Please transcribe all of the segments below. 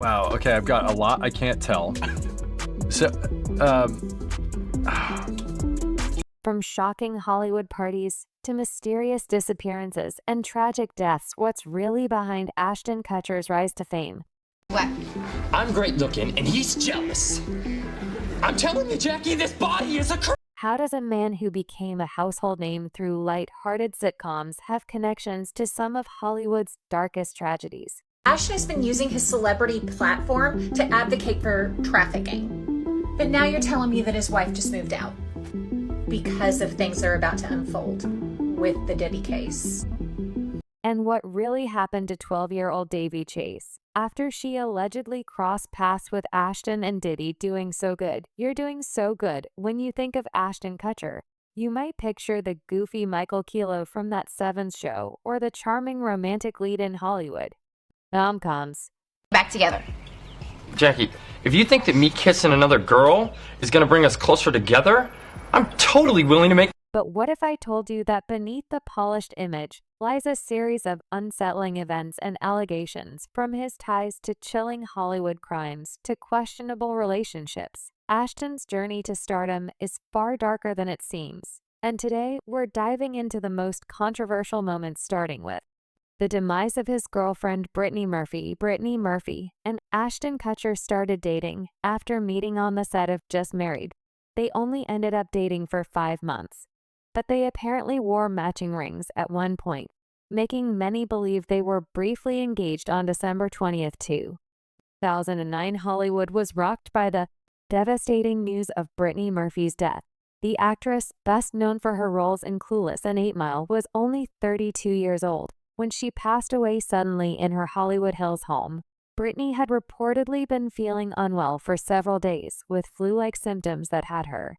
Wow, okay, I've got a lot I can't tell. So, um, From shocking Hollywood parties to mysterious disappearances and tragic deaths, what's really behind Ashton Kutcher's rise to fame? What? I'm great looking, and he's jealous. I'm telling you, Jackie, this body is a curse. How does a man who became a household name through light-hearted sitcoms have connections to some of Hollywood's darkest tragedies? Ashton has been using his celebrity platform to advocate for trafficking. But now you're telling me that his wife just moved out because of things that are about to unfold with the Diddy case. And what really happened to 12-year-old Davy Chase? After she allegedly crossed paths with Ashton and Diddy doing so good. You're doing so good. When you think of Ashton Kutcher, you might picture the goofy Michael Kilo from That Sevens show or the charming romantic lead in Hollywood. Rom-coms. Back together. Jackie, if you think that me kissing another girl is gonna bring us closer together, I'm totally willing to make. But what if I told you that beneath the polished image lies a series of unsettling events and allegations, from his ties to chilling Hollywood crimes to questionable relationships? Ashton's journey to stardom is far darker than it seems. And today, we're diving into the most controversial moments, starting with the demise of his girlfriend, Brittany Murphy, and Ashton Kutcher started dating after meeting on the set of Just Married. They only ended up dating for 5 months, but they apparently wore matching rings at one point, making many believe they were briefly engaged on December 20th, 2009. Hollywood was rocked by the devastating news of Brittany Murphy's death. The actress, best known for her roles in Clueless and 8 Mile, was only 32 years old when she passed away suddenly in her Hollywood Hills home. Brittany had reportedly been feeling unwell for several days with flu-like symptoms that had her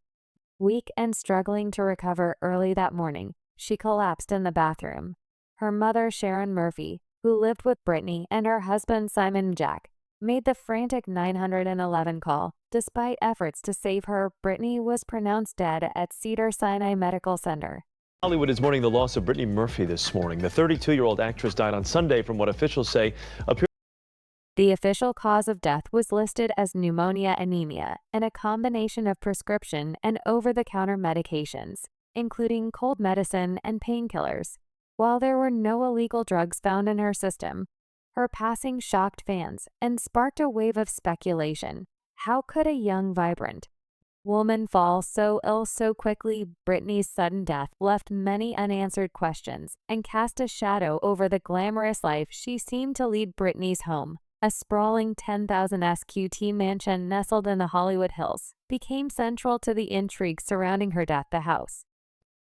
weak and struggling to recover. Early that morning, she collapsed in the bathroom. Her mother, Sharon Murphy, who lived with Brittany, and her husband, Simon Jack, made the frantic 911 call. Despite efforts to save her, Brittany was pronounced dead at Cedars-Sinai Medical Center. Hollywood is mourning the loss of Brittany Murphy this morning. The 32-year-old actress died on Sunday from what officials say appears. The official cause of death was listed as pneumonia anemia and a combination of prescription and over-the-counter medications, including cold medicine and painkillers. While there were no illegal drugs found in her system, her passing shocked fans and sparked a wave of speculation. How could a young, vibrant woman fall so ill so quickly? Brittany's sudden death left many unanswered questions and cast a shadow over the glamorous life she seemed to lead. Brittany's home, a sprawling 10,000 sqt mansion nestled in the Hollywood Hills, became central to the intrigue surrounding her death. The house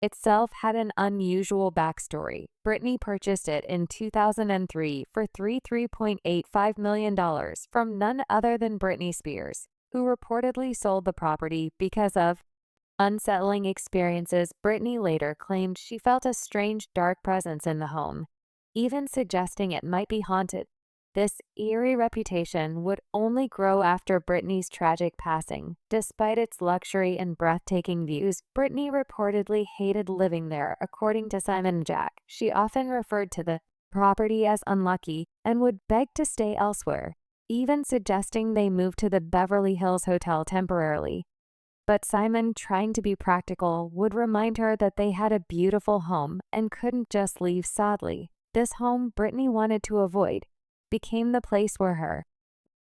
itself had an unusual backstory. Brittany purchased it in 2003 for $3.85 million from none other than Britney Spears, who reportedly sold the property because of unsettling experiences. Brittany later claimed she felt a strange, dark presence in the home, even suggesting it might be haunted. This eerie reputation would only grow after Brittany's tragic passing. Despite its luxury and breathtaking views, Brittany reportedly hated living there. According to Simon Jack, she often referred to the property as unlucky and would beg to stay elsewhere, even suggesting they move to the Beverly Hills Hotel temporarily. But Simon, trying to be practical, would remind her that they had a beautiful home and couldn't just leave. Sadly, this home Brittany wanted to avoid became the place where her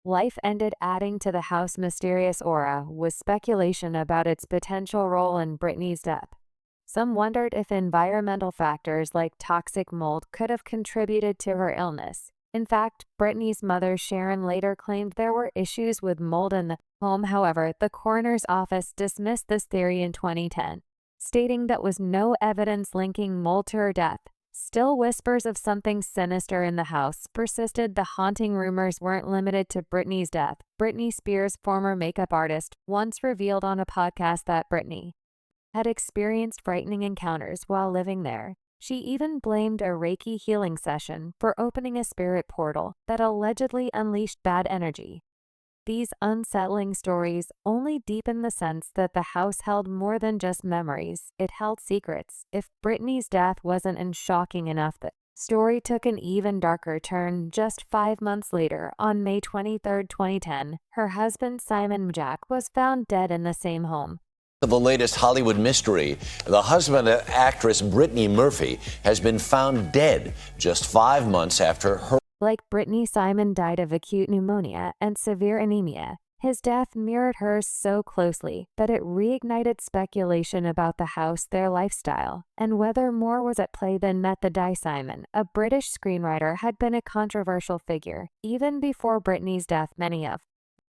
life ended. Adding to the house's mysterious aura was speculation about its potential role in Brittany's death. Some wondered if environmental factors like toxic mold could have contributed to her illness. In fact, Brittany's mother, Sharon, later claimed there were issues with mold in the home. However, the coroner's office dismissed this theory in 2010, stating that was no evidence linking mold to her death. Still, whispers of something sinister in the house persisted. The haunting rumors weren't limited to Britney's death. Britney Spears' former makeup artist once revealed on a podcast that Britney had experienced frightening encounters while living there. She even blamed a Reiki healing session for opening a spirit portal that allegedly unleashed bad energy. These unsettling stories only deepen the sense that the house held more than just memories. It held secrets. If Britney's death wasn't shocking enough, the story took an even darker turn just 5 months later. On May 23, 2010, her husband Simon Jack was found dead in the same home. The latest Hollywood mystery. The husband of actress Brittany Murphy has been found dead just 5 months after her. Like Brittany, Simon died of acute pneumonia and severe anemia. His death mirrored hers so closely that it reignited speculation about the house, their lifestyle, and whether more was at play than met the die. Simon, a British screenwriter, had been a controversial figure. Even before Brittany's death, many of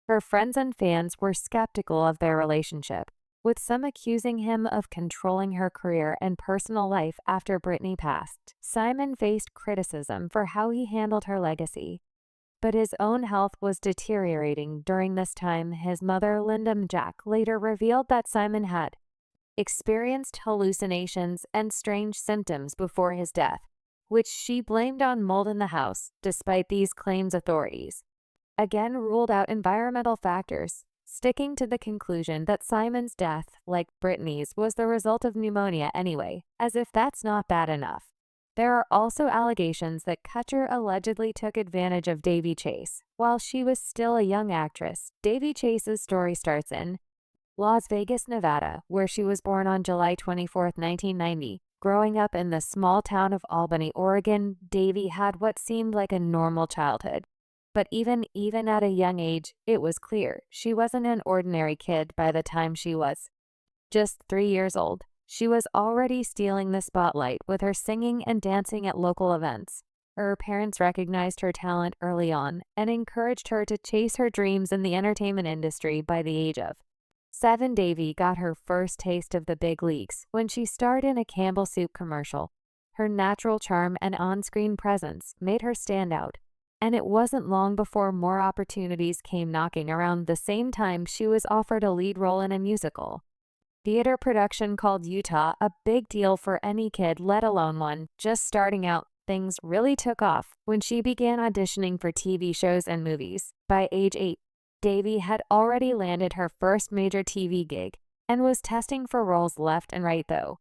her friends and fans were skeptical of their relationship, with some accusing him of controlling her career and personal life after Brittany passed. Simon faced criticism for how he handled her legacy, but his own health was deteriorating during this time. His mother, Linda Jack, later revealed that Simon had experienced hallucinations and strange symptoms before his death, which she blamed on mold in the house. Despite these claims, authorities again ruled out environmental factors, sticking to the conclusion that Simon's death, like Brittany's, was the result of pneumonia anyway, as if that's not bad enough. There are also allegations that Kutcher allegedly took advantage of Davy Chase. While she was still a young actress, Davy Chase's story starts in Las Vegas, Nevada, where she was born on July 24, 1990. Growing up in the small town of Albany, Oregon, Davy had what seemed like a normal childhood. But even at a young age, it was clear she wasn't an ordinary kid. By the time she was just 3 years old, she was already stealing the spotlight with her singing and dancing at local events. Her parents recognized her talent early on and encouraged her to chase her dreams in the entertainment industry. By the age of 7, Davy got her first taste of the big leagues when she starred in a Campbell Soup commercial. Her natural charm and on-screen presence made her stand out, and it wasn't long before more opportunities came knocking. Around the same time, she was offered a lead role in a musical theater production called Utah, a big deal for any kid, let alone one just starting out. Things really took off when she began auditioning for TV shows and movies. By age 8, Davy had already landed her first major TV gig and was testing for roles left and right. Though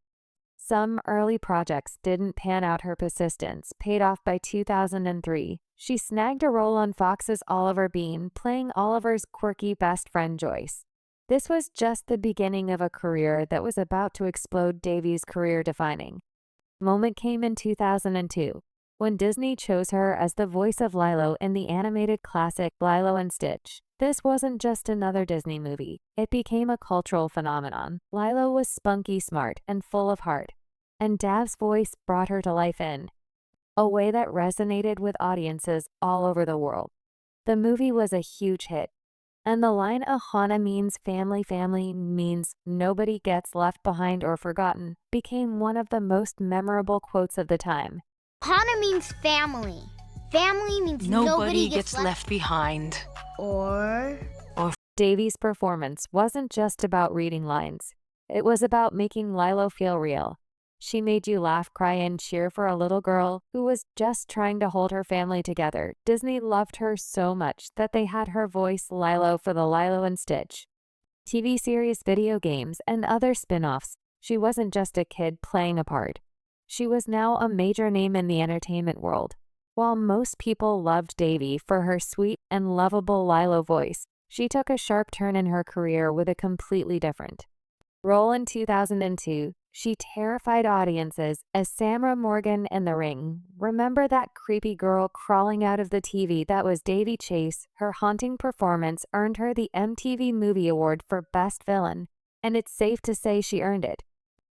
some early projects didn't pan out, her persistence paid off. By 2003, she snagged a role on Fox's Oliver Bean, playing Oliver's quirky best friend Joyce. This was just the beginning of a career that was about to explode. Davy's career-defining moment came in 2002, when Disney chose her as the voice of Lilo in the animated classic Lilo and Stitch. This wasn't just another Disney movie. It became a cultural phenomenon. Lilo was spunky, smart, and full of heart, and Dav's voice brought her to life in a way that resonated with audiences all over the world. The movie was a huge hit, and the line "Ohana means family, family means nobody gets left behind or forgotten" became one of the most memorable quotes of the time. Ohana means family. Family means nobody gets left behind. Or Davy's performance wasn't just about reading lines. It was about making Lilo feel real. She made you laugh, cry, and cheer for a little girl who was just trying to hold her family together. Disney loved her so much that they had her voice Lilo for the Lilo and Stitch TV series, video games, and other spin-offs. She wasn't just a kid playing a part. She was now a major name in the entertainment world. While most people loved Davy for her sweet and lovable Lilo voice, she took a sharp turn in her career with a completely different role. In 2002, she terrified audiences as Samara Morgan in The Ring. Remember that creepy girl crawling out of the TV? That was Davy Chase. Her haunting performance earned her the MTV Movie Award for Best Villain, and it's safe to say she earned it.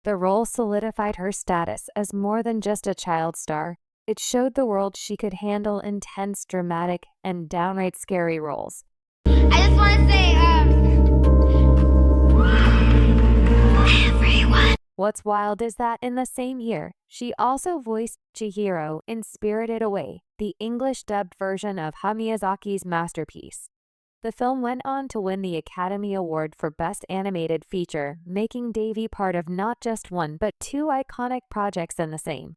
The role solidified her status as more than just a child star. It showed the world she could handle intense, dramatic, and downright scary roles. I just want to say, everyone. What's wild is that in the same year, she also voiced Chihiro in Spirited Away, the English-dubbed version of Miyazaki's masterpiece. The film went on to win the Academy Award for Best Animated Feature, making Davy part of not just one but 2 iconic projects in the same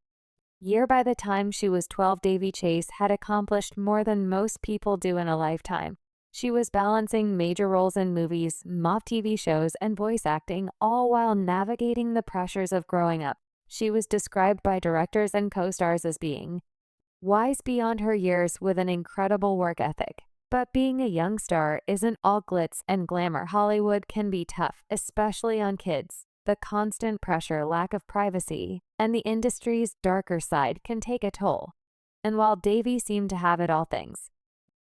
year. By the time she was 12, Davy Chase had accomplished more than most people do in a lifetime. She was balancing major roles in movies, mock TV shows, and voice acting, all while navigating the pressures of growing up. She was described by directors and co-stars as being wise beyond her years with an incredible work ethic. But being a young star isn't all glitz and glamour. Hollywood can be tough, especially on kids. The constant pressure, lack of privacy, and the industry's darker side can take a toll. And while Davy seemed to have it all, things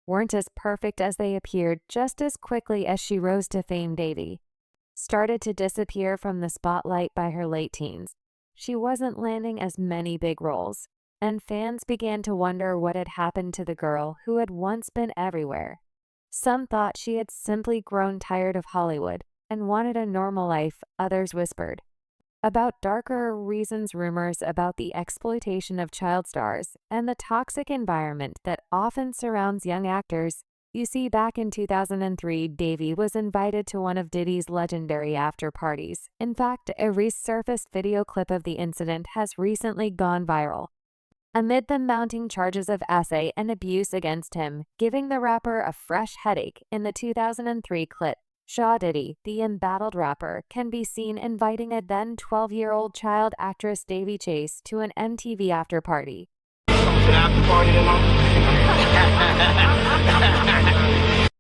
weren't as perfect as they appeared. Just as quickly as she rose to fame, Davy started to disappear from the spotlight by her late teens. She wasn't landing as many big roles, and fans began to wonder what had happened to the girl who had once been everywhere. Some thought she had simply grown tired of Hollywood and wanted a normal life. Others whispered about darker reasons, rumors about the exploitation of child stars and the toxic environment that often surrounds young actors. You see, back in 2003, Davy was invited to one of Diddy's legendary after parties. In fact, a resurfaced video clip of the incident has recently gone viral, amid the mounting charges of assay and abuse against him, giving the rapper a fresh headache. In the 2003 clip, Diddy, the embattled rapper, can be seen inviting a then 12-year-old child actress Davy Chase to an MTV after party.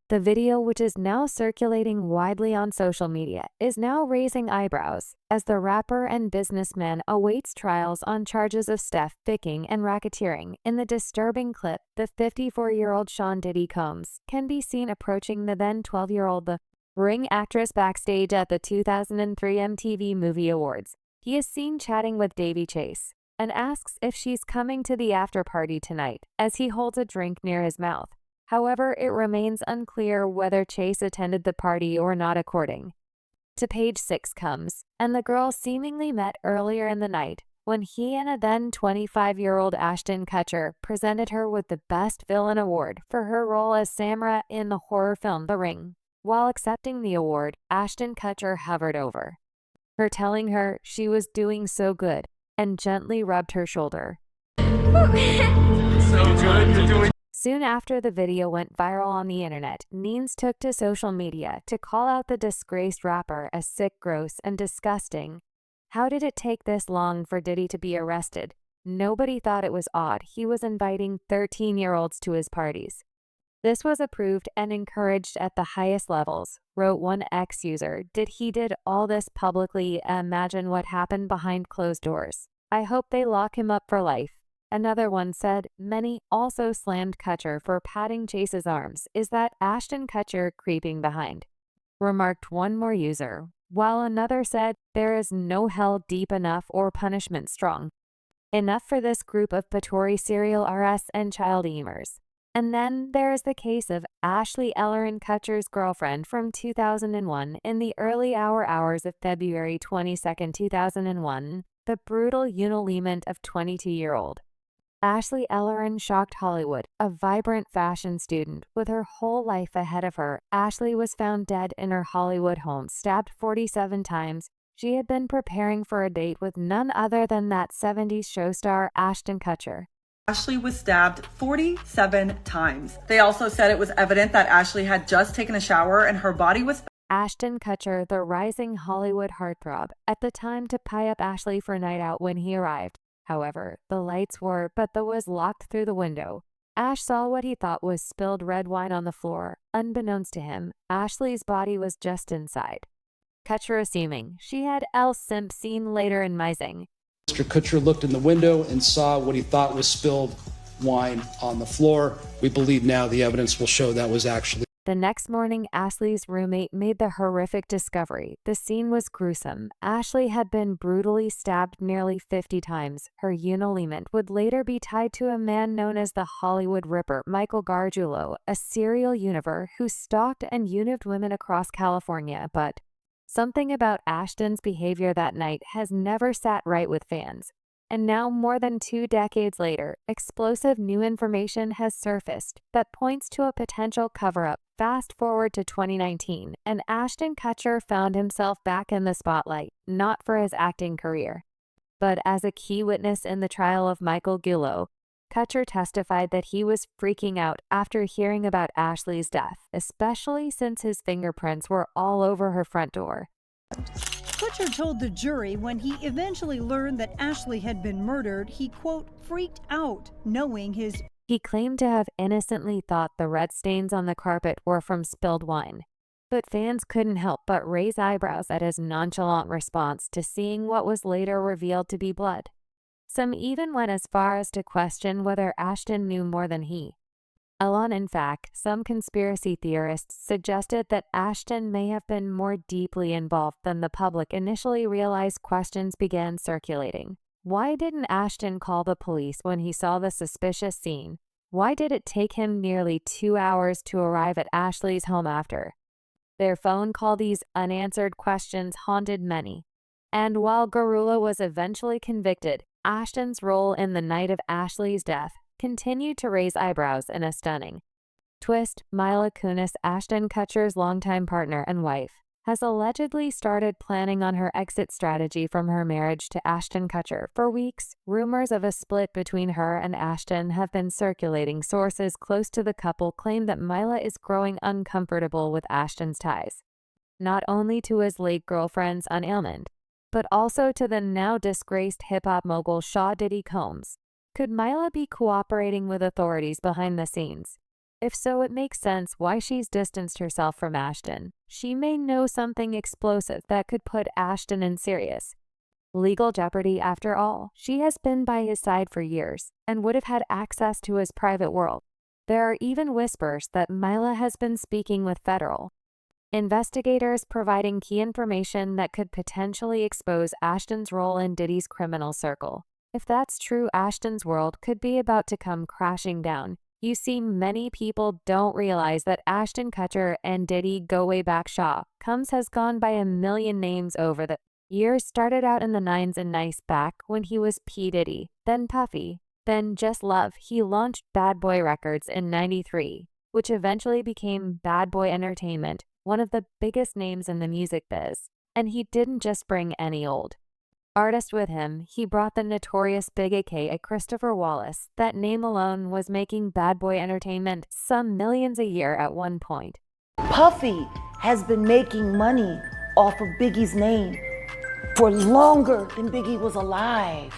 The video, which is now circulating widely on social media, is now raising eyebrows as the rapper and businessman awaits trials on charges of trafficking and racketeering. In the disturbing clip, the 54-year-old Sean Diddy Combs can be seen approaching the then 12-year-old The Ring actress backstage at the 2003 MTV Movie Awards. He is seen chatting with Davy Chase and asks if she's coming to the after party tonight as he holds a drink near his mouth. However, it remains unclear whether Chase attended the party or not. According to Page Six Combs and the girl seemingly met earlier in the night when he and a then 25-year-old ASHTON Kutcher presented her with the Best Villain Award for her role as Samara in the horror film The Ring. While accepting the award, ASHTON Kutcher hovered over her, telling her she was doing so good, and gently rubbed her shoulder. Soon after the video went viral on the internet, Neens took to social media to call out the disgraced rapper as sick, gross, and disgusting. How did it take this long for Diddy to be arrested? Nobody thought it was odd. He was inviting 13-year-olds to his parties. This was approved and encouraged at the highest levels, wrote one X user. He did all this publicly. Imagine what happened behind closed doors. I hope they lock him up for life. Another one said. Many also slammed Kutcher for patting Chase's arms. Is that Ashton Kutcher creeping behind? Remarked one more user, while another said, there is no hell deep enough or punishment strong enough for this group of Patori serial RS and child eaters. And then there is the case of Ashley Ellerin, Kutcher's girlfriend from 2001. In the early hours of February 22, 2001, the brutal unaliement of 22-year-old Ashley Ellerin shocked Hollywood. A vibrant fashion student with her whole life ahead of her, Ashley was found dead in her Hollywood home, stabbed 47 times. She had been preparing for a date with none other than that 70s show star Ashton Kutcher. Ashley was stabbed 47 times. They also said it was evident that Ashley had just taken a shower and her body was... Ashton Kutcher, the rising Hollywood heartthrob, at the time to pie up Ashley for a night out when he arrived. However, the lights were, but the was locked through the window. Ash saw what he thought was spilled red wine on the floor. Unbeknownst to him, Ashley's body was just inside. Kutcher assuming she had El Simp seen later in Mising. Mr. Kutcher looked in the window and saw what he thought was spilled wine on the floor. We believe now the evidence will show that was actually... The next morning, Ashley's roommate made the horrific discovery. The scene was gruesome. Ashley had been brutally stabbed nearly 50 times. Her unaliment would later be tied to a man known as the Hollywood Ripper, Michael Gargiulo, a serial univer who stalked and unived women across California. But something about Ashton's behavior that night has never sat right with fans. And now, more than 2 decades later, explosive new information has surfaced that points to a potential cover-up. Fast forward to 2019, and Ashton Kutcher found himself back in the spotlight, not for his acting career, but as a key witness in the trial of Michael Gargiulo. Kutcher testified that he was freaking out after hearing about Ashley's death, especially since his fingerprints were all over her front door. Kutcher told the jury when he eventually learned that Ashley had been murdered, he, quote, freaked out, knowing his... He claimed to have innocently thought the red stains on the carpet were from spilled wine. But fans couldn't help but raise eyebrows at his nonchalant response to seeing what was later revealed to be blood. Some even went as far as to question whether Ashton knew more than he. In fact, some conspiracy theorists suggested that Ashton may have been more deeply involved than the public initially realized. Questions began circulating. Why didn't Ashton call the police when he saw the suspicious scene? Why did it take him nearly 2 hours to arrive at Ashley's home after? Their phone call. These unanswered questions haunted many. And while Garula was eventually convicted, Ashton's role in the night of Ashley's death continued to raise eyebrows in a stunning twist. Mila Kunis, Ashton Kutcher's longtime partner and wife, has allegedly started planning on her exit strategy from her marriage to Ashton Kutcher. For weeks, rumors of a split between her and Ashton have been circulating. Sources close to the couple claim that Mila is growing uncomfortable with Ashton's ties, not only to his late girlfriend's ailment, but also to the now disgraced hip-hop mogul Diddy Combs. Could Mila be cooperating with authorities behind the scenes? If so, it makes sense why she's distanced herself from Ashton. She may know something explosive that could put Ashton in serious legal jeopardy. After all, she has been by his side for years and would have had access to his private world. There are even whispers that Mila has been speaking with federal investigators, providing key information that could potentially expose Ashton's role in Diddy's criminal circle. If that's true, Ashton's world could be about to come crashing down. You see, many people don't realize that Ashton Kutcher and Diddy go way back. Combs has gone by a million names over the years. Started out in the 9s and Nice back when he was P. Diddy, then Puffy, then Just Love. He launched Bad Boy Records in '93, which eventually became Bad Boy Entertainment, one of the biggest names in the music biz. And he didn't just bring any old artist with him. He brought the notorious Big A.K.A. Christopher Wallace. That name alone was making Bad Boy Entertainment some millions a year at one point. Puffy has been making money off of Biggie's name for longer than Biggie was alive.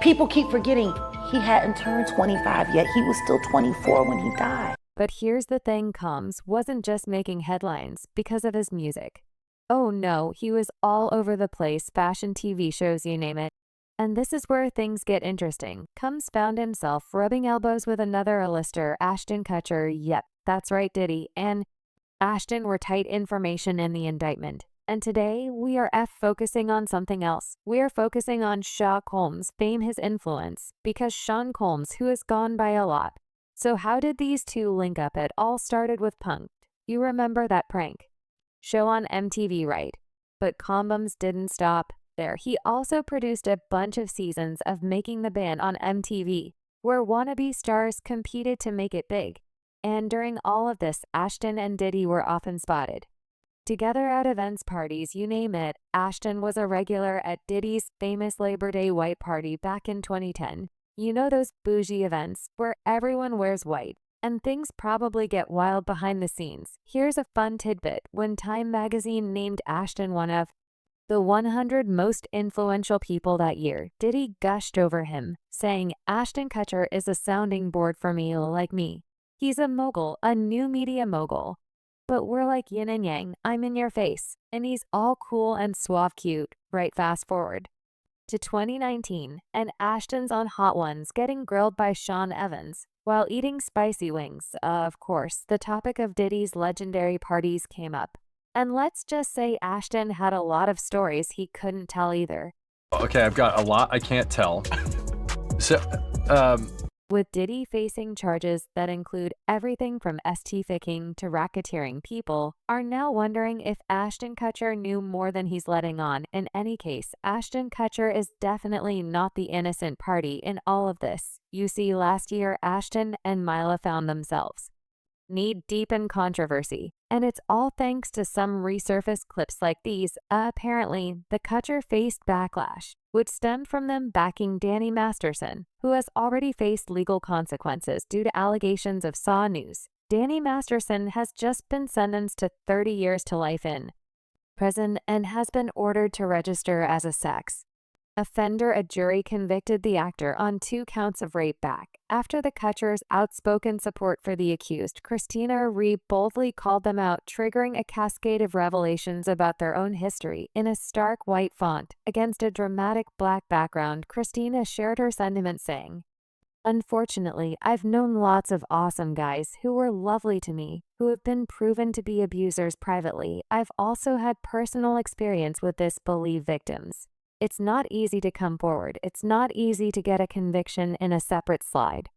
People keep forgetting he hadn't turned 25 yet. He was still 24 when he died. But here's the thing, Combs wasn't just making headlines because of his music. Oh no, he was all over the place, fashion, TV shows, you name it. And this is where things get interesting. Combs found himself rubbing elbows with another A-lister, Ashton Kutcher. Yep, that's right, Diddy and Ashton were tight. Information in the indictment. And today, we are focusing on something else. We are focusing on Sean Combs' fame, his influence, because Sean Combs, who has gone by a lot. So how did these two link up? It all started with Punk'd. You remember that prank show on MTV, right? But Combs didn't stop there. He also produced a bunch of seasons of Making the Band on MTV, where wannabe stars competed to make it big. And during all of this, Ashton and Diddy were often spotted together at events, parties, you name it. Ashton was a regular at Diddy's famous Labor Day white party back in 2010. You know, those bougie events where everyone wears white. And things probably get wild behind the scenes. Here's a fun tidbit. When Time magazine named Ashton one of the 100 most influential people that year, Diddy gushed over him, saying, "Ashton Kutcher is a sounding board for me, like me. He's a mogul, a new media mogul. But we're like yin and yang. I'm in your face. And he's all cool and suave cute." Right, fast forward to 2019, and Ashton's on Hot Ones getting grilled by Sean Evans while eating spicy wings. Of course, the topic of Diddy's legendary parties came up. And let's just say Ashton had a lot of stories he couldn't tell either. Okay, I've got a lot I can't tell. So, With Diddy facing charges that include everything from ST-ficking to racketeering, people are now wondering if Ashton Kutcher knew more than he's letting on. In any case, Ashton Kutcher is definitely not the innocent party in all of this. You see, last year, Ashton and Mila found themselves knee-deep in controversy, and it's all thanks to some resurfaced clips like these. Apparently, the Kutcher faced backlash, which stemmed from them backing Danny Masterson, who has already faced legal consequences due to allegations of Saw News. Danny Masterson has just been sentenced to 30 years to life in prison and has been ordered to register as a sex offender. A jury convicted the actor on 2 counts of rape back after the Kutchers' outspoken support for the accused. Christina Rhee boldly called them out, triggering a cascade of revelations about their own history in a stark white font against a dramatic black background. Christina shared her sentiment saying, "Unfortunately, I've known lots of awesome guys who were lovely to me, who have been proven to be abusers privately. I've also had personal experience with this. Believe victims. It's not easy to come forward. It's not easy to get a conviction in a separate slide.